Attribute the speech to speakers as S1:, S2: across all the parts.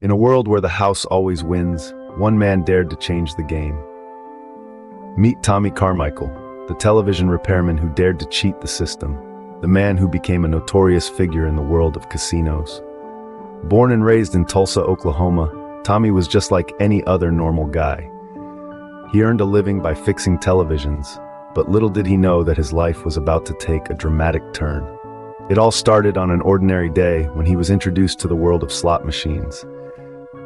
S1: In a world where the house always wins, one man dared to change the game. Meet Tommy Carmichael, the television repairman who dared to cheat the system, the man who became a notorious figure in the world of casinos. Born and raised in Tulsa, Oklahoma, Tommy was just like any other normal guy. He earned a living by fixing televisions, but little did he know that his life was about to take a dramatic turn. It all started on an ordinary day when he was introduced to the world of slot machines.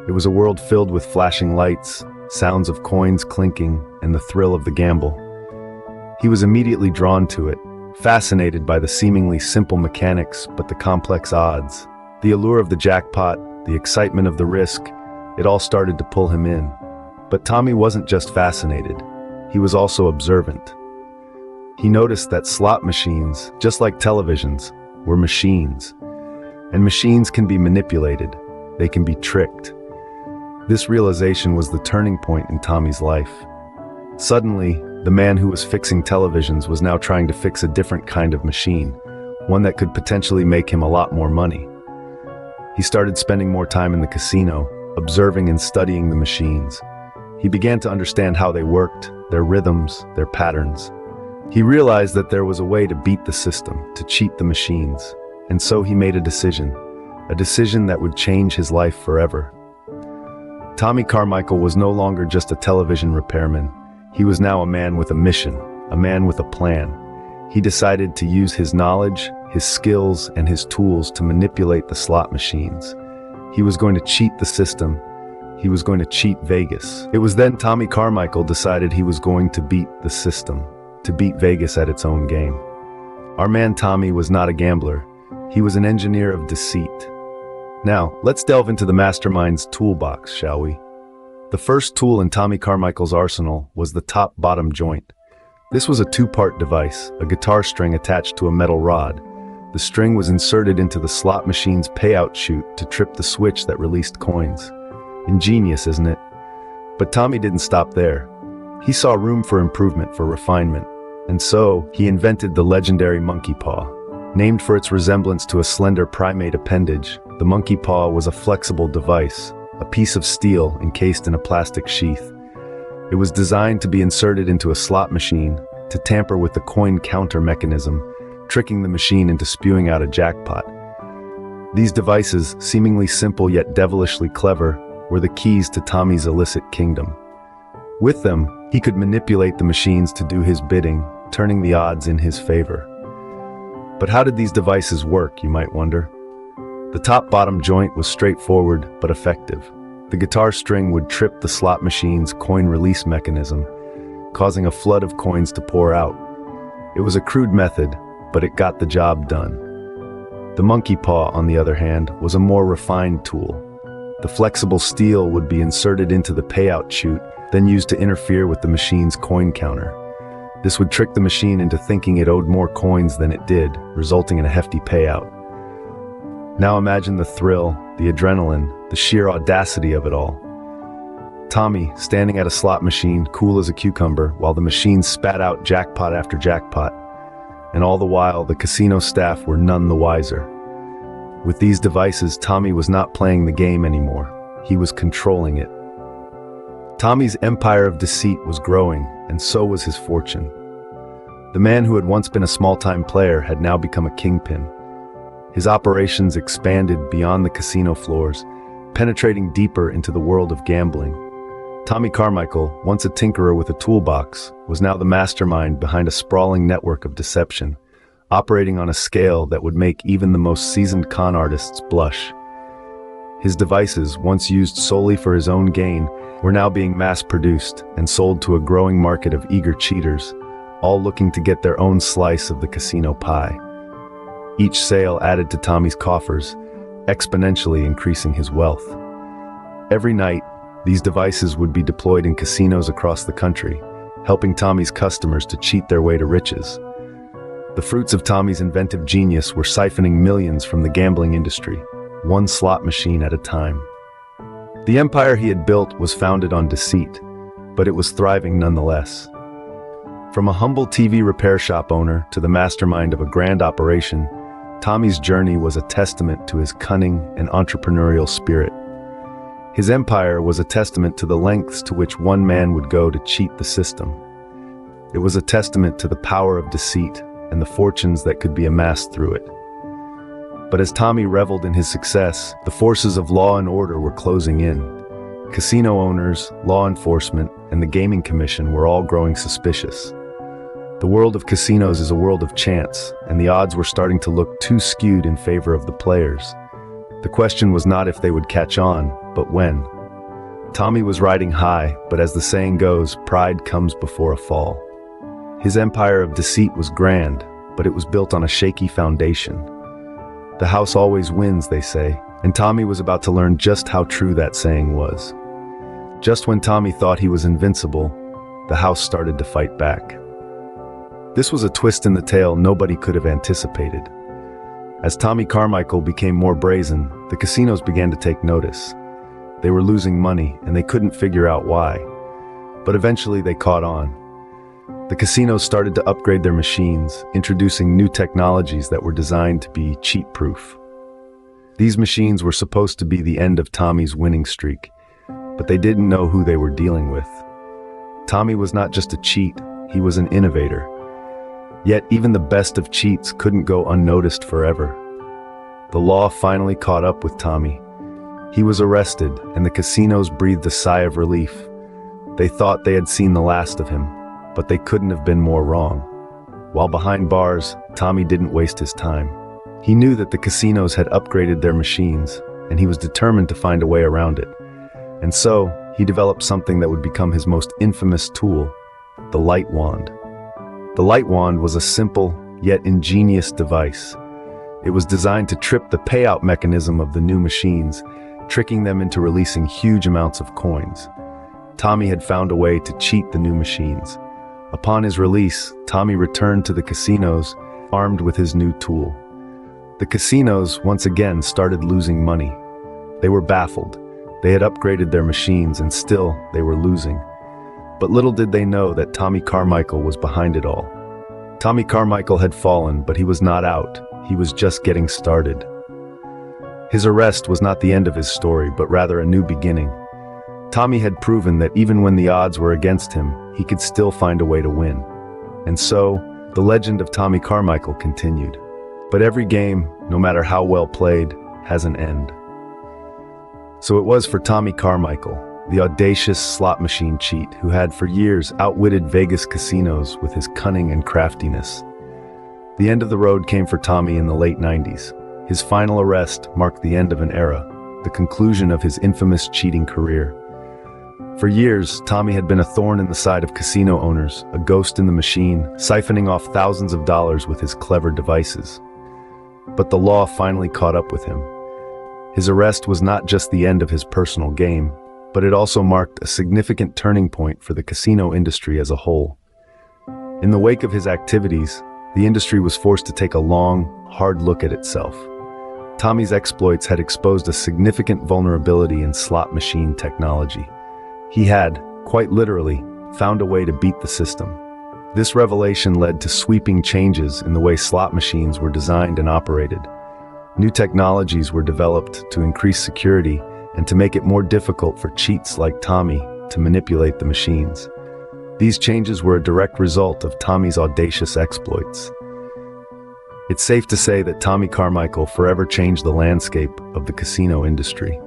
S1: It was a world filled with flashing lights, sounds of coins clinking, and the thrill of the gamble. He was immediately drawn to it, fascinated by the seemingly simple mechanics but the complex odds. The allure of the jackpot, the excitement of the risk, it all started to pull him in. But Tommy wasn't just fascinated, he was also observant. He noticed that slot machines, just like televisions, were machines. And machines can be manipulated, they can be tricked. This realization was the turning point in Tommy's life. Suddenly, the man who was fixing televisions was now trying to fix a different kind of machine, one that could potentially make him a lot more money. He started spending more time in the casino, observing and studying the machines. He began to understand how they worked, their rhythms, their patterns. He realized that there was a way to beat the system, to cheat the machines. And so he made a decision that would change his life forever. Tommy Carmichael was no longer just a television repairman. He was now a man with a mission, a man with a plan. He decided to use his knowledge, his skills, and his tools to manipulate the slot machines. He was going to cheat the system. He was going to cheat Vegas. It was then Tommy Carmichael decided he was going to beat the system, to beat Vegas at its own game. Our man Tommy was not a gambler. He was an engineer of deceit. Now, let's delve into the Masterminds Toolbox, shall we? The first tool in Tommy Carmichael's arsenal was the top-bottom joint. This was a two-part device, a guitar string attached to a metal rod. The string was inserted into the slot machine's payout chute to trip the switch that released coins. Ingenious, isn't it? But Tommy didn't stop there. He saw room for improvement, for refinement. And so, he invented the legendary Monkey Paw. Named for its resemblance to a slender primate appendage, the Monkey Paw was a flexible device, a piece of steel encased in a plastic sheath. It was designed to be inserted into a slot machine to tamper with the coin counter mechanism, tricking the machine into spewing out a jackpot. These devices, seemingly simple yet devilishly clever, were the keys to Tommy's illicit kingdom. With them, he could manipulate the machines to do his bidding, turning the odds in his favor. But how did these devices work, you might wonder? The top-bottom joint was straightforward but effective. The guitar string would trip the slot machine's coin release mechanism, causing a flood of coins to pour out. It was a crude method, but it got the job done. The Monkey Paw, on the other hand, was a more refined tool. The flexible steel would be inserted into the payout chute, then used to interfere with the machine's coin counter. This would trick the machine into thinking it owed more coins than it did, resulting in a hefty payout. Now imagine the thrill, the adrenaline, the sheer audacity of it all. Tommy, standing at a slot machine, cool as a cucumber, while the machine spat out jackpot after jackpot. And all the while, the casino staff were none the wiser. With these devices, Tommy was not playing the game anymore. He was controlling it. Tommy's empire of deceit was growing, and so was his fortune. The man who had once been a small-time player had now become a kingpin. His operations expanded beyond the casino floors, penetrating deeper into the world of gambling. Tommy Carmichael, once a tinkerer with a toolbox, was now the mastermind behind a sprawling network of deception, operating on a scale that would make even the most seasoned con artists blush. His devices, once used solely for his own gain, were now being mass-produced and sold to a growing market of eager cheaters, all looking to get their own slice of the casino pie. Each sale added to Tommy's coffers, exponentially increasing his wealth. Every night, these devices would be deployed in casinos across the country, helping Tommy's customers to cheat their way to riches. The fruits of Tommy's inventive genius were siphoning millions from the gambling industry, one slot machine at a time. The empire he had built was founded on deceit, but it was thriving nonetheless. From a humble TV repair shop owner to the mastermind of a grand operation, Tommy's journey was a testament to his cunning and entrepreneurial spirit. His empire was a testament to the lengths to which one man would go to cheat the system. It was a testament to the power of deceit and the fortunes that could be amassed through it. But as Tommy reveled in his success, the forces of law and order were closing in. Casino owners, law enforcement, and the gaming commission were all growing suspicious. The world of casinos is a world of chance, and the odds were starting to look too skewed in favor of the players. The question was not if they would catch on, but when. Tommy was riding high, but as the saying goes, pride comes before a fall. His empire of deceit was grand, but it was built on a shaky foundation. The house always wins, they say, and Tommy was about to learn just how true that saying was. Just when Tommy thought he was invincible, the house started to fight back. This was a twist in the tale nobody could have anticipated. As Tommy Carmichael became more brazen, the casinos began to take notice. They were losing money, and they couldn't figure out why. But eventually they caught on. The casinos started to upgrade their machines, introducing new technologies that were designed to be cheat-proof. These machines were supposed to be the end of Tommy's winning streak, but they didn't know who they were dealing with. Tommy was not just a cheat, he was an innovator. Yet even the best of cheats couldn't go unnoticed forever. The law finally caught up with Tommy. He was arrested, and the casinos breathed a sigh of relief. They thought they had seen the last of him, but they couldn't have been more wrong. While behind bars, Tommy didn't waste his time. He knew that the casinos had upgraded their machines, and he was determined to find a way around it. And so, he developed something that would become his most infamous tool, the light wand. The light wand was a simple, yet ingenious device. It was designed to trip the payout mechanism of the new machines, tricking them into releasing huge amounts of coins. Tommy had found a way to cheat the new machines. Upon his release, Tommy returned to the casinos, armed with his new tool. The casinos once again started losing money. They were baffled. They had upgraded their machines, and still they were losing. But little did they know that Tommy Carmichael was behind it all. Tommy Carmichael had fallen, but he was not out. He was just getting started. His arrest was not the end of his story, but rather a new beginning. Tommy had proven that even when the odds were against him, he could still find a way to win. And so, the legend of Tommy Carmichael continued. But every game, no matter how well played, has an end. So it was for Tommy Carmichael, the audacious slot machine cheat who had for years outwitted Vegas casinos with his cunning and craftiness. The end of the road came for Tommy in the late 90s. His final arrest marked the end of an era, the conclusion of his infamous cheating career. For years, Tommy had been a thorn in the side of casino owners, a ghost in the machine, siphoning off thousands of dollars with his clever devices. But the law finally caught up with him. His arrest was not just the end of his personal game, but it also marked a significant turning point for the casino industry as a whole. In the wake of his activities, the industry was forced to take a long, hard look at itself. Tommy's exploits had exposed a significant vulnerability in slot machine technology. He had, quite literally, found a way to beat the system. This revelation led to sweeping changes in the way slot machines were designed and operated. New technologies were developed to increase security and to make it more difficult for cheats like Tommy to manipulate the machines. These changes were a direct result of Tommy's audacious exploits. It's safe to say that Tommy Carmichael forever changed the landscape of the casino industry.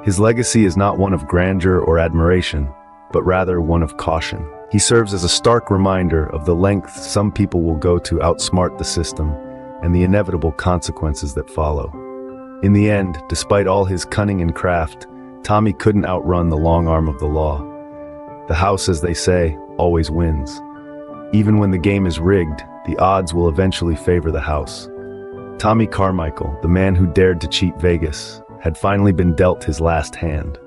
S1: His legacy is not one of grandeur or admiration, but rather one of caution. He serves as a stark reminder of the lengths some people will go to outsmart the system and the inevitable consequences that follow. In the end, despite all his cunning and craft, Tommy couldn't outrun the long arm of the law. The house, as they say, always wins. Even when the game is rigged, the odds will eventually favor the house. Tommy Carmichael, the man who dared to cheat Vegas, had finally been dealt his last hand.